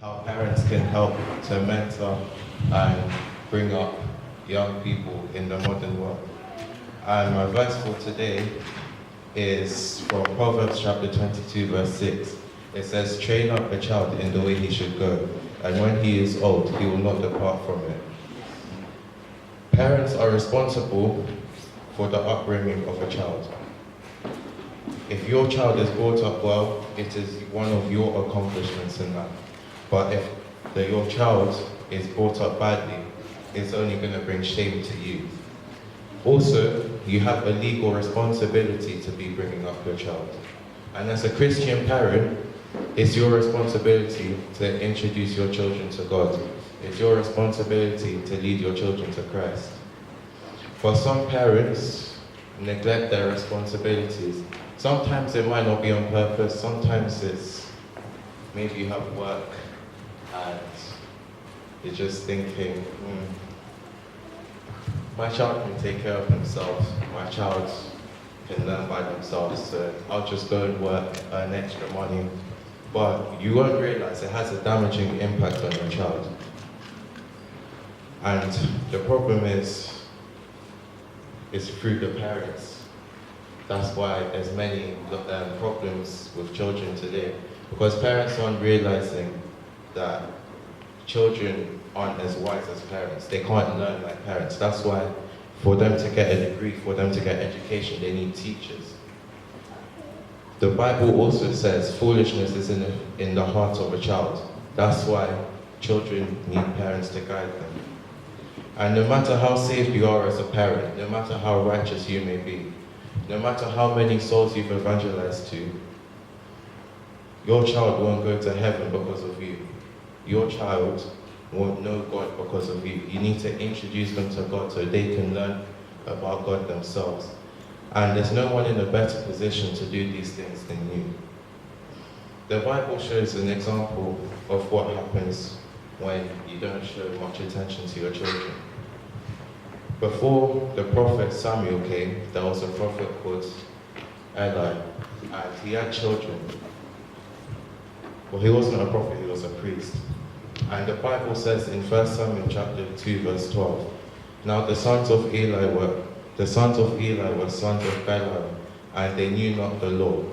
how parents can help to mentor and bring up young people in the modern world. And my verse for today is from Proverbs chapter 22, verse 6. It says, "Train up a child in the way he should go, and when he is old, he will not depart from it." Parents are responsible for the upbringing of a child. If your child is brought up well, it is one of your accomplishments in life. But if your child is brought up badly, it's only going to bring shame to you. Also, you have a legal responsibility to be bringing up your child. And as a Christian parent, it's your responsibility to introduce your children to God. It's your responsibility to lead your children to Christ. But some parents neglect their responsibilities. Sometimes it might not be on purpose, sometimes it's maybe you have work and you're just thinking, my child can take care of themselves, my child can learn by themselves, so I'll just go and work, earn extra money. But you won't realize it has a damaging impact on your child. And the problem is through the parents. That's why there's many problems with children today, because parents aren't realizing that children aren't as wise as parents. They can't learn like parents. That's why for them to get a degree, for them to get education, they need teachers. The Bible also says foolishness is in the heart of a child. That's why children need parents to guide them. And no matter how saved you are as a parent, no matter how righteous you may be, no matter how many souls you've evangelized to, your child won't go to heaven because of you. Your child won't know God because of you. You need to introduce them to God so they can learn about God themselves. And there's no one in a better position to do these things than you. The Bible shows an example of what happens when you don't show much attention to your children. Before the prophet Samuel came, there was a prophet called Eli, and he had children. Well, he wasn't a prophet, he was a priest. And the Bible says in 1 Samuel chapter 2, verse 12, "Now the sons of Eli were sons of Balaam, and they knew not the Lord."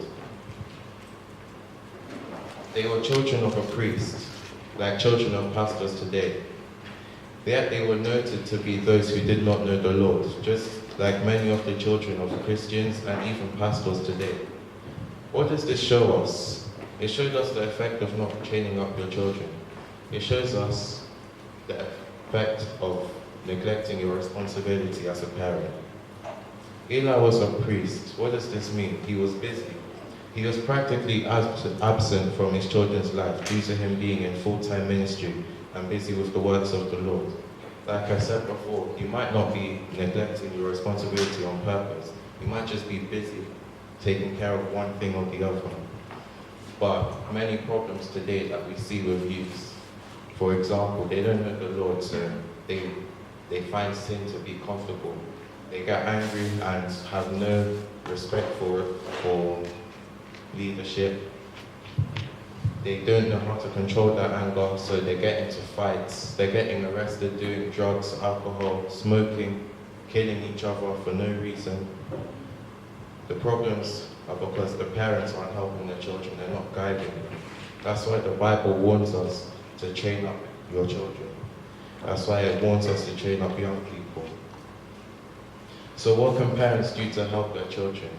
They were children of a priest, like children of pastors today. Yet they were noted to be those who did not know the Lord, just like many of the children of Christians and even pastors today. What does this show us? It shows us the effect of not training up your children. It shows us the effect of neglecting your responsibility as a parent. Eli was a priest. What does this mean? He was busy. He was practically absent from his children's life due to him being in full-time ministry and busy with the works of the Lord. Like I said before, you might not be neglecting your responsibility on purpose. You might just be busy taking care of one thing or the other. But many problems today that we see with youth, for example, they don't know the Lord, so they find sin to be comfortable. They get angry and have no respect for leadership. They don't know how to control their anger, so they get into fights. They're getting arrested doing drugs, alcohol, smoking, killing each other for no reason. The problems are because the parents aren't helping their children, they're not guiding them. That's why the Bible warns us to train up your children. That's why it warns us to train up young people. So what can parents do to help their children?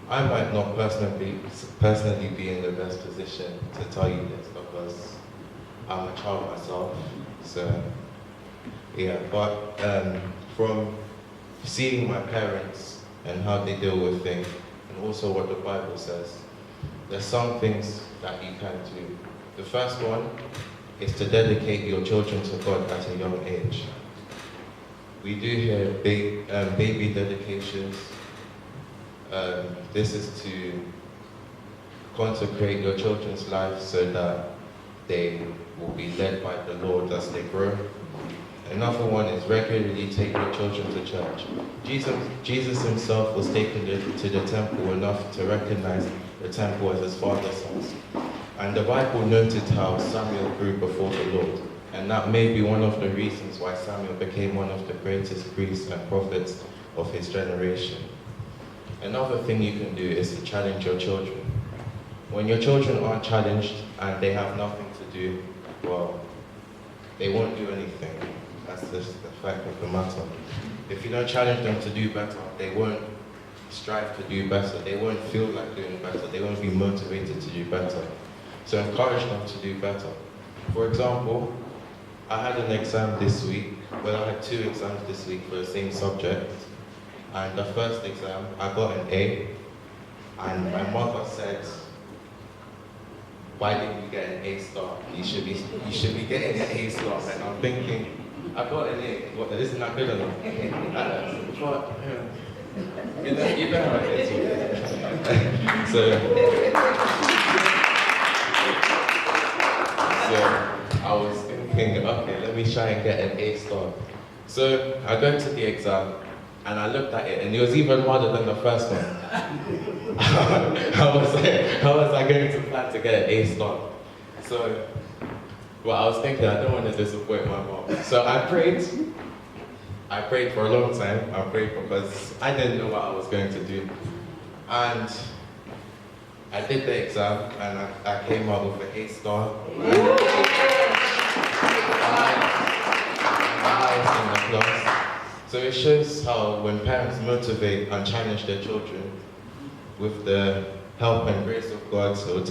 I might not personally be in the best position to tell you this because I'm a child myself. So yeah, but from seeing my parents and how they deal with things, and also what the Bible says, there's some things that you can do. The first one is to dedicate your children to God at a young age. We do hear baby dedications. This is to consecrate your children's lives so that they will be led by the Lord as they grow. Another one is regularly take your children to church. Jesus himself was taken to the temple enough to recognize the temple as his father's house. And the Bible noted how Samuel grew before the Lord. And that may be one of the reasons why Samuel became one of the greatest priests and prophets of his generation. Another thing you can do is to challenge your children. When your children aren't challenged and they have nothing to do, well, they won't do anything. That's just the fact of the matter. If you don't challenge them to do better, they won't strive to do better. They won't feel like doing better. They won't be motivated to do better. So encourage them to do better. For example, I had an exam this week. Well, I had 2 exams this week for the same subject. And the first exam, I got an A. And my mother said, "Why didn't you get an A star? You should be getting an A star." And I'm thinking, I got an A. What? This is not good enough. You know how it is. So I was thinking, okay, let me try and get an A star. So I went to the exam and I looked at it, and it was even harder than the first one. I was like, how was I going to plan to get an A star? So, well, I was thinking, I don't want to disappoint my mom. So I prayed for a long time. I prayed because I didn't know what I was going to do. And I did the exam, and I came out with an A star. Highest in the class. So it shows how when parents motivate and challenge their children with the help and grace of God, so it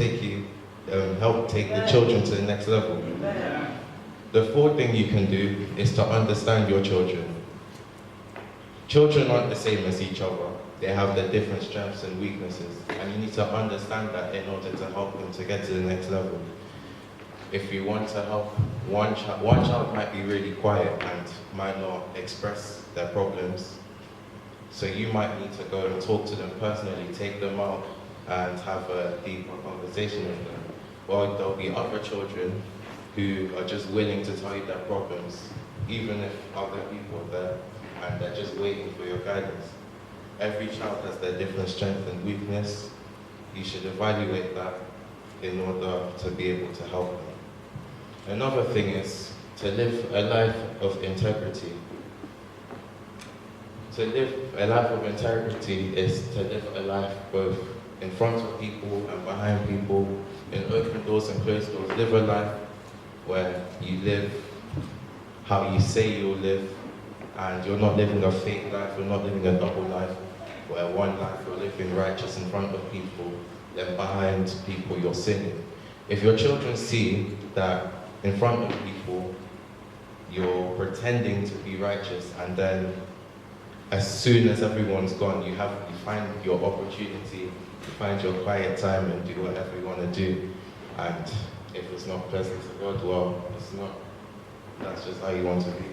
will help take the children to the next level. The 4th thing you can do is to understand your children. Children aren't the same as each other. They have their different strengths and weaknesses, and you need to understand that in order to help them to get to the next level. If you want to help one child might be really quiet and might not express their problems. So you might need to go and talk to them personally, take them out and have a deeper conversation with them. Well, there'll be other children who are just willing to tell you their problems, even if other people are there and they're just waiting for your guidance. Every child has their different strength and weakness. You should evaluate that in order to be able to help them. Another thing is to live a life of integrity. To live a life of integrity is to live a life both in front of people and behind people, in open doors and closed doors. Live a life where you live how you say you'll live, and you're not living a fake life, you're not living a double life, where one life you're living righteous in front of people, then behind people you're sinning. If your children see that in front of people you're pretending to be righteous, and then as soon as everyone's gone, you find your opportunity, you find your quiet time and do whatever you want to do. And if it's not pleasant to God, well, it's not. That's just how you want to be.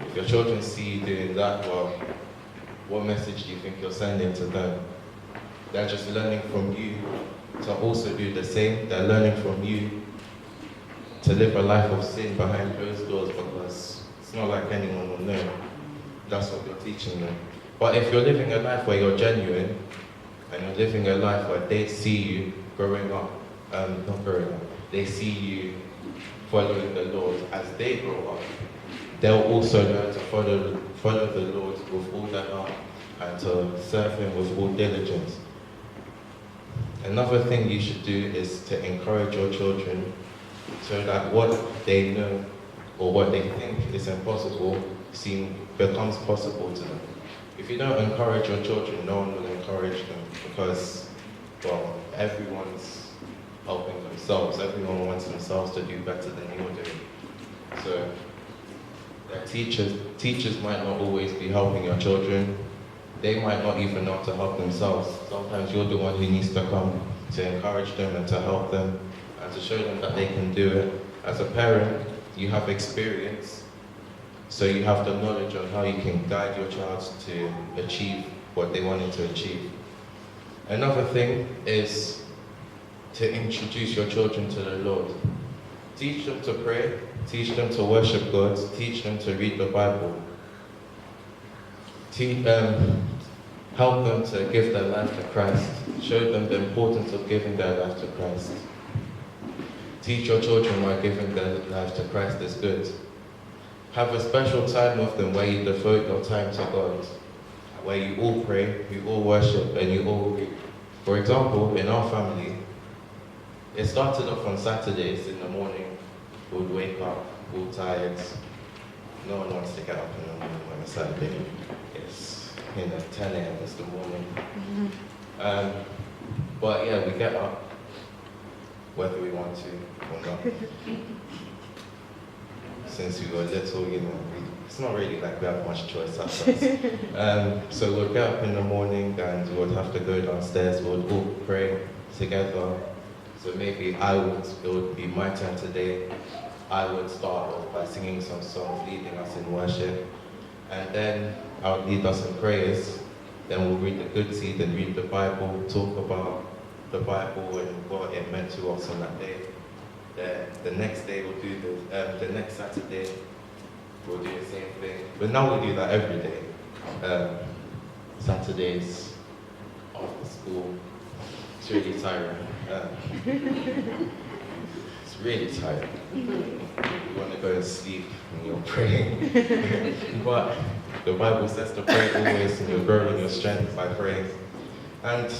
If your children see you doing that, well, what message do you think you're sending to them? They're just learning from you to also do the same. They're learning from you to live a life of sin behind closed doors, because it's not like anyone will know. That's what you're teaching them. But if you're living a life where you're genuine, and you're living a life where they see you growing up, they see you following the Lord as they grow up, they'll also learn to follow the Lord with all their heart and to serve Him with all diligence. Another thing you should do is to encourage your children so that what they know or what they think is impossible becomes possible to them. If you don't encourage your children, no one will encourage them, because, well, everyone's helping themselves. Everyone wants themselves to do better than you're doing. So their teachers might not always be helping your children. They might not even know how to help themselves. Sometimes you're the one who needs to come to encourage them and to help them and to show them that they can do it. As a parent, you have experience, so you have the knowledge on how you can guide your child to achieve what they wanted to achieve. Another thing is to introduce your children to the Lord. Teach them to pray, teach them to worship God, teach them to read the Bible. Help them to give their life to Christ. Show them the importance of giving their life to Christ. Teach your children why giving their lives to Christ is good. Have a special time with them where you devote your time to God, where you all pray, you all worship, and you all read. For example, in our family, it started off on Saturdays in the morning. We would wake up all tired. No one wants to get up in the morning on a Saturday. It's 10 a.m. is the morning. But yeah, we get up whether we want to or not. Since we were little, it's not really like we have much choice ourselves. So we'll get up in the morning and we would have to go downstairs. We would all pray together. So maybe it would be my turn today. I would start off by singing some songs, leading us in worship. And then I would lead us in prayers. Then we'll read the good seed and read the Bible, talk about the Bible and what it meant to us on that day. The next day we'll do the next Saturday we'll do the same thing. But now we do that every day. Saturdays after school. It's really tiring. It's really tiring. You want to go and sleep when you're praying. But the Bible says to pray always and you'll grow in your strength by praying. And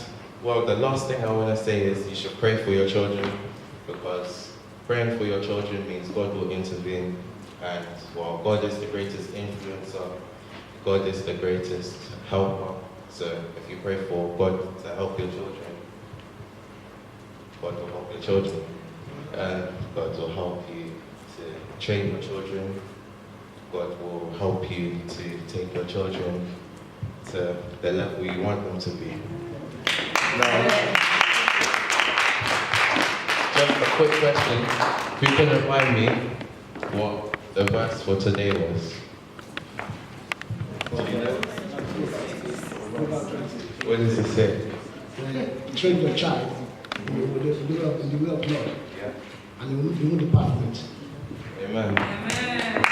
well, the last thing I want to say is you should pray for your children, because praying for your children means God will intervene. And well, God is the greatest influencer. God is the greatest helper. So if you pray for God to help your children, God will help your children. And God will help you to train your children. God will help you to take your children to the level you want them to be. Now, just a quick question. Who can remind me what the verse for today was? What does it say? Train your child in the way of the Lord, Yeah. and you will depart from it. Amen. Amen.